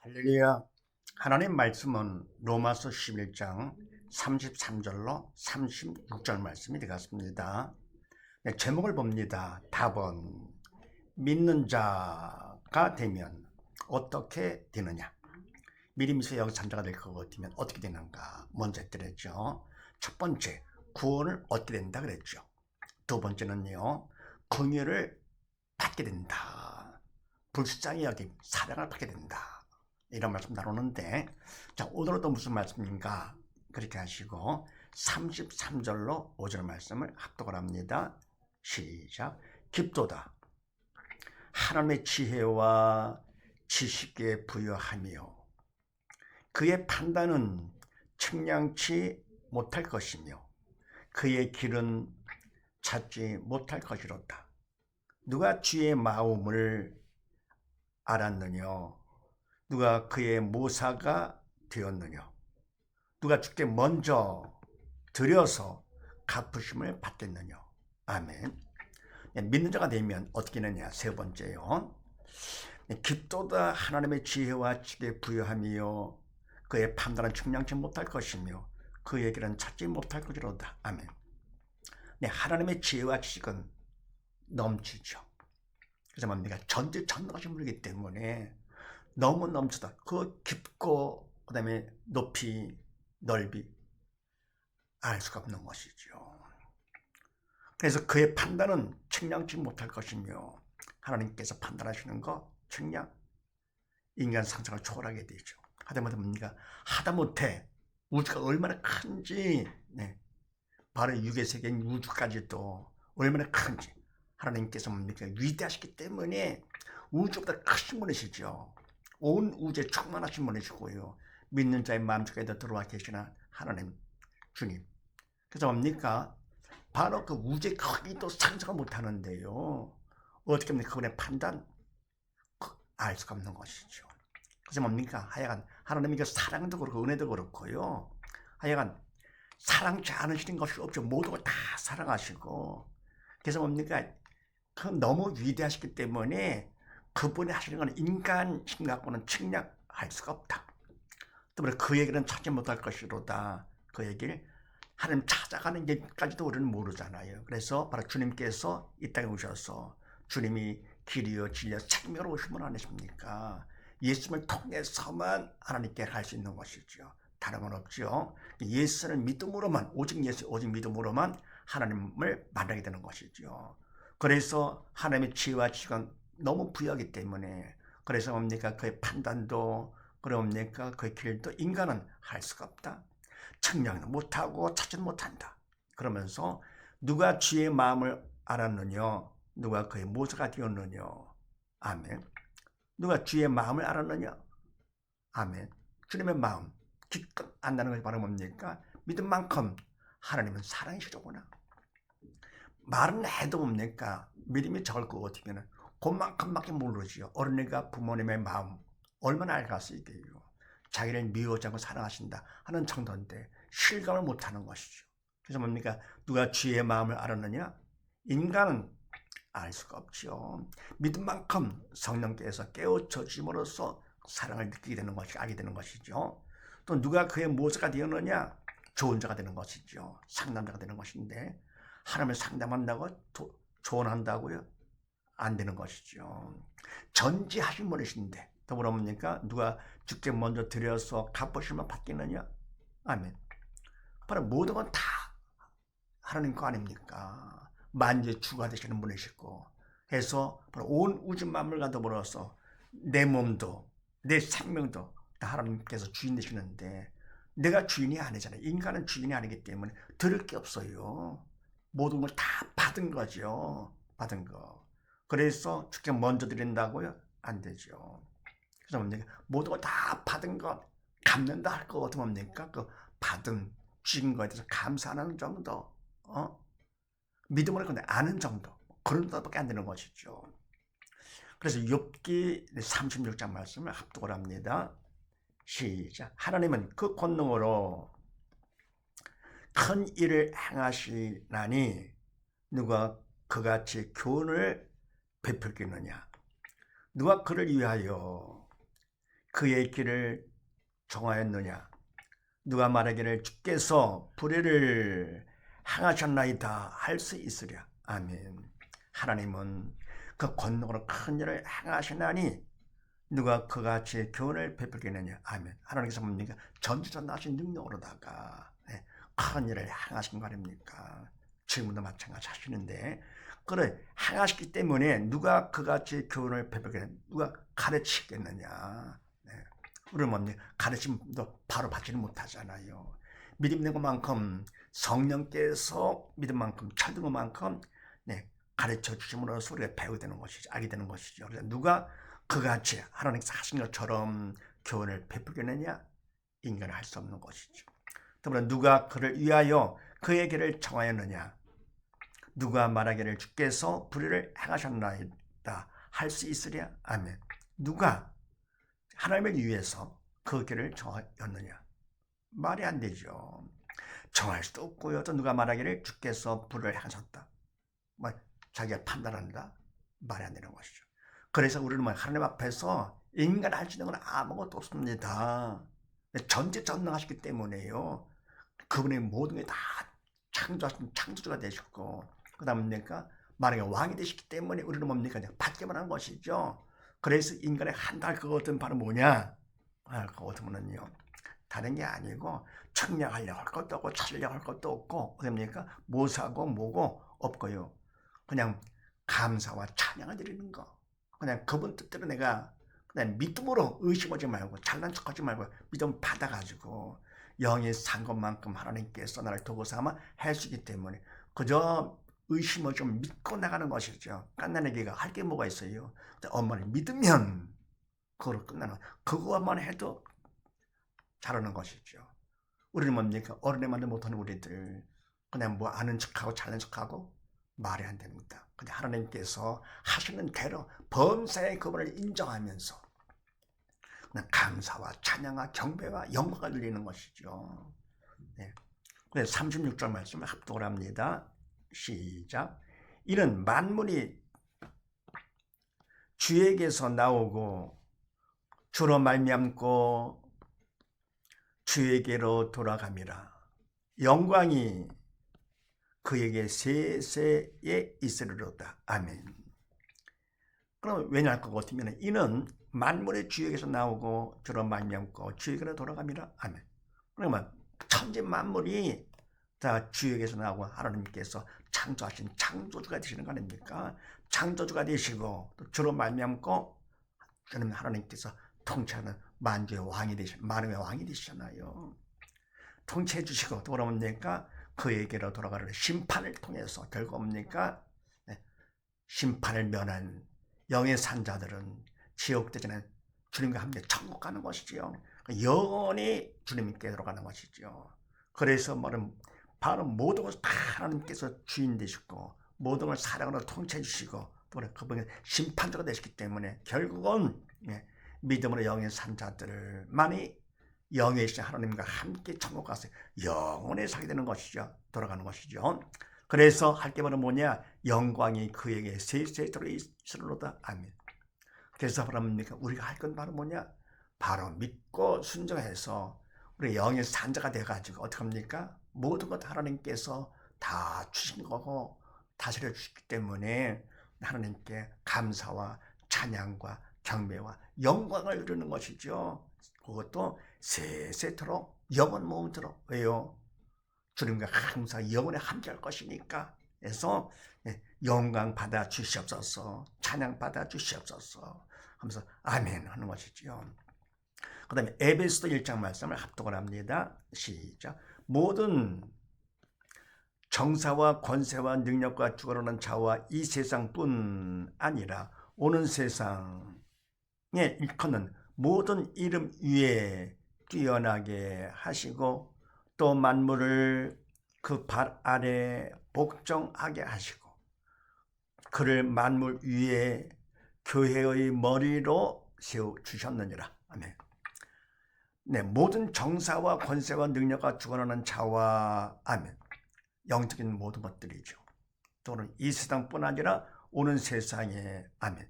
할렐루야. 하나님 말씀은 로마서 11장 33절로 36절 말씀이 되겠습니다. 네, 제목을 봅니다. 답은 믿는 자가 되면 어떻게 되느냐. 믿음에서 여기 잠자가 될 것 같으면 어떻게 되는가 먼저 했더랬죠. 첫 번째, 구원을 얻게 된다 그랬죠. 두 번째는요, 긍휼을 받게 된다. 불쌍히 여김, 사랑을 받게 된다. 이런 말씀 나누는데, 자, 오늘은 또 무슨 말씀인가? 그렇게 하시고 33절로 5절 말씀을 합독을 합니다. 시작. 깊도다 하나님의 지혜와 지식에 부여하며 그의 판단은 측량치 못할 것이며 그의 길은 찾지 못할 것이로다. 누가 주의 마음을 알았느냐? 누가 그의 모사가 되었느냐? 누가 주께 먼저 드려서 갚으심을 받겠느냐? 아멘. 믿는 자가 되면 어떻게 되느냐? 세 번째요. 깊도다 하나님의 지혜와 지식에 부여하며 그의 판단은 측량치 못할 것이며 그의 길은 찾지 못할 것이로다. 아멘. 하나님의 지혜와 지식은 넘치죠. 그래서 뭡니까? 전지전능하신 분이기 때문에 너무 넘치다. 그 깊고 그다음에 높이 넓이 알 수가 없는 것이죠. 그래서 그의 판단은 측량치 못할 것이며 하나님께서 판단하시는 거 측량 인간 상상을 초월하게 되죠. 하다못해 뭡니까? 하다못해 우주가 얼마나 큰지 바로 육의 세계인 우주까지도 얼마나 큰지 하나님께서 뭡니까? 위대하시기 때문에 우주보다 크신 분이시죠. 온 우주에 충만하신 분이시고요. 믿는 자의 마음속에도 들어와 계시는 하나님 주님. 그래서 뭡니까? 바로 그 우주의 크기도 상상을 못하는데요. 어떻게 합니까? 그분의 판단 알 수가 없는 것이죠. 그래서 뭡니까? 하여간 하나님의 그 사랑도 그렇고 은혜도 그렇고요. 하여간 사랑치 않으시는 것이 없죠. 모든 걸 다 사랑하시고. 그래서 뭡니까? 그 너무 위대하시기 때문에 그분이 하시는 건 인간 힘 갖고는 측량할 수가 없다. 또 그 얘기는 찾지 못할 것이로다. 그 얘기를 하나님 찾아가는 길까지도 우리는 모르잖아요. 그래서 바로 주님께서 이 땅에 오셔서 주님이 길이요 진리요 생명으로 오신 분 아니십니까? 예수님을 통해서만 하나님께 갈 수 있는 것이죠. 다른 건 없죠. 예수를 믿음으로만 오직 예수 오직 믿음으로만 하나님을 만나게 되는 것이죠. 그래서 하나님의 지혜와 지식은 너무 부여하기 때문에 그래서 뭡니까? 그의 판단도 그럽니까? 그의 길도 인간은 할 수가 없다. 측량은 못하고 찾지는 못한다. 그러면서 누가 주의 마음을 알았느냐? 누가 그의 모사가 되었느냐? 아멘. 누가 주의 마음을 알았느냐? 아멘. 주님의 마음 기껏 안다는 것이 바로 뭡니까? 믿은 만큼 하나님은 사랑이시로구나. 말은 해도 뭡니까? 믿음이 적을 것 같으면 그만큼밖에 모르지요. 어린이가 부모님의 마음 얼마나 알겠어요. 자기를 미워하지 않고 사랑하신다 하는 정도인데 실감을 못하는 것이죠. 그래서 뭡니까? 누가 주의 마음을 알았느냐? 인간은 알 수가 없지요. 믿은 만큼 성령께서 깨우쳐 주심으로써 사랑을 느끼게 되는 것이 알게 되는 것이죠. 또 누가 그의 모사가 되었느냐? 좋은 자가 되는 것이죠. 상담자가 되는 것인데 하나님을 상담한다고 조언한다고요? 안 되는 것이죠. 전지하신 분이신데 더불어 뭡니까? 누가 주께 먼저 드려서 갚으시면 받겠느냐? 아멘. 바로 모든 건 다 하나님 거 아닙니까? 만주의 주가 되시는 분이시고 해서 바로 온 우주 만물과 더불어서 내 몸도 내 생명도 다 하나님께서 주인 되시는데 내가 주인이 아니잖아요. 인간은 주인이 아니기 때문에 들을 게 없어요. 모든 걸 다 받은 거죠. 받은 거. 그래서 주께 먼저 드린다고요? 안 되죠. 그래서 뭡니까? 모든 걸 다 받은 것 갚는다 할 거 어떻게 뭡니까? 그 받은 주신 거에 대해서 감사하는 정도, 믿음으로 근데 아는 정도 그런 것밖에 안 되는 것이죠. 그래서 욥기 36장 말씀을 합독을 합니다. 시작. 하나님은 그 권능으로 큰 일을 행하시나니 누가 그같이 교훈을 베풀겠느냐? 누가 그를 위하여 그의 길을 정하였느냐? 누가 말하기를 주께서 불의를 행하셨나이다 할 수 있으랴. 아멘. 하나님은 그 권능으로 큰 일을 행하시나니 누가 그같이 교훈을 베풀겠느냐. 아멘. 하나님께서 뭡니까? 전지전능하신 능력으로다가 큰 일을 행하신 거 아닙니까? 지금도 마찬가지 하시는데, 그래 행하시기 때문에 누가 그같이 교훈을 베풀겠느냐, 누가 가르치겠느냐. 우리는 뭡니까? 가르침도 바로 받지는 못하잖아요. 믿음 있는 것만큼, 성령께서 믿음 만큼, 철든 것만큼 가르쳐 주심으로써 우리가 배우게 되는 것이죠. 알게 되는 것이죠. 그래서 누가 그같이 하나님께서 하신 것처럼 교훈을 베풀겠느냐? 인간은 할 수 없는 것이죠. 더불어 누가 그를 위하여 그의 길을 정하였느냐? 누가 말하기를 주께서 불의를 행하셨나이다 할 수 있으랴? 아멘. 누가 하나님을 위해서 그 길을 정하였느냐? 말이 안 되죠. 정할 수도 없고요. 또 누가 말하기를 주께서 불의를 행하셨다, 자기가 판단한다, 말이 안 되는 것이죠. 그래서 우리는 하나님 앞에서 인간 할 수 있는 건 아무것도 없습니다. 전지전능하시기 때문에요. 그분의 모든 게 다 창조하신 창조주가 되셨고, 그 다음에 뭡니까? 만약에 왕이 되셨기 때문에 우리는 뭡니까? 그냥 받기만 한 것이죠. 그래서 인간의 한달 그것은 바로 뭐냐? 그것은요, 다른 게 아니고 청량하려고 할 것도 없고 찾으려고 할 것도 없고, 뭡니까? 뭐 사고 뭐고 없고요. 그냥 감사와 찬양을 드리는 거. 그냥 그분 뜻대로 내가 그냥 믿음으로 의심하지 말고 잘난 척하지 말고 믿음 받아가지고 영이 산 것만큼 하나님께서 나를 도구 삼아 해주기 때문에 그저 의심을 좀 믿고 나가는 것이죠. 깐난애기가 할 게 뭐가 있어요? 엄마를 믿으면 그걸로 끝나는, 그거만 해도 잘하는 것이죠. 우리는 뭡니까? 어른의 말도 못하는 우리들, 그냥 뭐 아는 척하고 잘난 척하고 말이 안 됩니다. 근데 하나님께서 하시는 대로 범사의 그분을 인정하면서 그냥 감사와 찬양과 경배와 영광을 드리는 것이죠. 네. 그래서 36절 말씀을 합독을 합니다. 시작. 이는 만물이 주에게서 나오고 주로 말미암고 주에게로 돌아감이라. 영광이 그에게 세세에 있으리로다. 아멘. 그럼 왜냐 할 것 같으면 이는 만물의 주에게서 나오고 주로 말미암고 주에게로 돌아갑니다. 아멘. 그러면 천지 만물이 다 주에게서 나오고 하나님께서 창조하신 창조주가 되시는 거 아닙니까? 창조주가 되시고 또 주로 말미암고 하나님께서 통치하는 만주의 왕이 되시, 만왕의 왕이 되시잖아요. 통치해 주시고 또 그러니까 그에게로 돌아가는 심판을 통해서 결국 뭡니까? 심판을 면한 영의 산자들은 지옥되지는 주님과 함께 천국 가는 것이지요. 영원히 주님께 들어가는 것이죠. 그래서 말은 바로 모든 것을 다 하나님께서 주인 되시고 모든 걸 사랑으로 통치해 주시고 또 그분이 심판자가 되시기 때문에 결국은 믿음으로 영의 산자들만이 영의 신 하나님과 함께 천국 가서 영원히 살게 되는 것이죠. 돌아가는 것이죠. 그래서 할 게 바로 뭐냐? 영광이 그에게 세세토록 있으리로다. 아멘. 그래서 그럽니까? 우리가 할 건 바로 뭐냐? 바로 믿고 순종해서 우리 영의 산자가 돼가지고 어떻게 합니까? 모든 것 하나님께서 다 주신 거고 다스려 주시기 때문에 하나님께 감사와 찬양과 경배와 영광을 누리는 것이죠. 그것도 세세토록 영원 모음토록. 왜요? 주님과 항상 영원히 함께할 것이니까. 그래서 영광 받아 주시옵소서, 찬양 받아 주시옵소서 하면서 아멘 하는 것이죠. 그 다음에 에베소서 1장 말씀을 합독을 합니다. 시작. 모든 정사와 권세와 능력과 주관하는 자와 이 세상뿐 아니라 오는 세상에 일컫는 모든 이름 위에 뛰어나게 하시고 또 만물을 그 발 아래 복종하게 하시고 그를 만물 위에 교회의 머리로 세워주셨느니라. 아멘. 네, 모든 정사와 권세와 능력과 주관하는 자와 아멘. 영적인 모든 것들이죠. 또는 이 세상뿐 아니라 오는 세상에 아멘.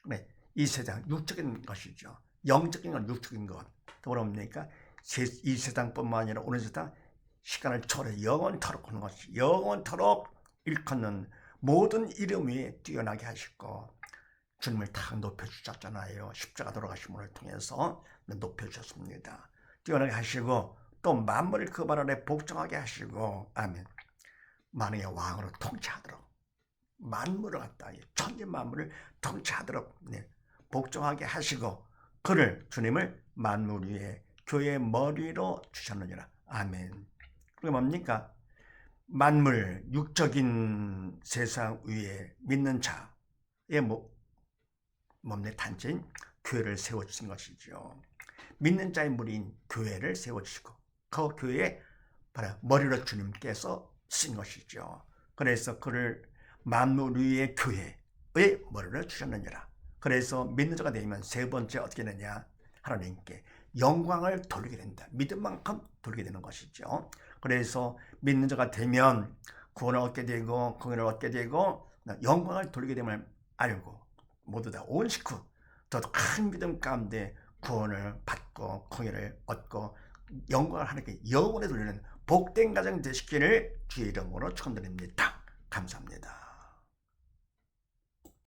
네, 이 세상 육적인 것이죠. 영적인 것, 육적인 것. 또 뭡니까? 이 세상뿐만 아니라 오는 세상 시간을 초래 영원토록 하는 것이 영원토록 일컫는 모든 이름 위에 뛰어나게 하시고 주님을 다 높여주셨잖아요. 십자가 돌아가심을 통해서 높여주셨습니다. 뛰어나게 하시고 또 만물을 그 발 아래 복종하게 하시고 아멘. 만왕의 왕으로 통치하도록 만물을 갖다 천지 만물을 통치하도록 복종하게 하시고 그를 주님을 만물 위에 교회의 머리로 주셨느니라. 아멘. 그게 뭡니까? 만물 육적인 세상 위에 믿는 자의 몸의 단체인 교회를 세워주신 것이죠. 믿는 자의 무리인 교회를 세워주시고 그 교회의 머리로 주님께서 쓰신 것이죠. 그래서 그를 만물 위의 교회의 머리를 주셨느니라. 그래서 믿는 자가 되면 세 번째 어떻게 되냐? 하나님께 영광을 돌리게 된다. 믿은 만큼 돌리게 되는 것이죠. 그래서 믿는 자가 되면 구원을 얻게 되고 공의를 얻게 되고 영광을 돌리게 됨을 알고 모두 다 온 식구 더 큰 믿음 가운데 구원을 받고 공의를 얻고 영광을 하나님께 영원히 돌리는 복된 가정 되시기를 주의 이름으로 축원드립니다. 감사합니다.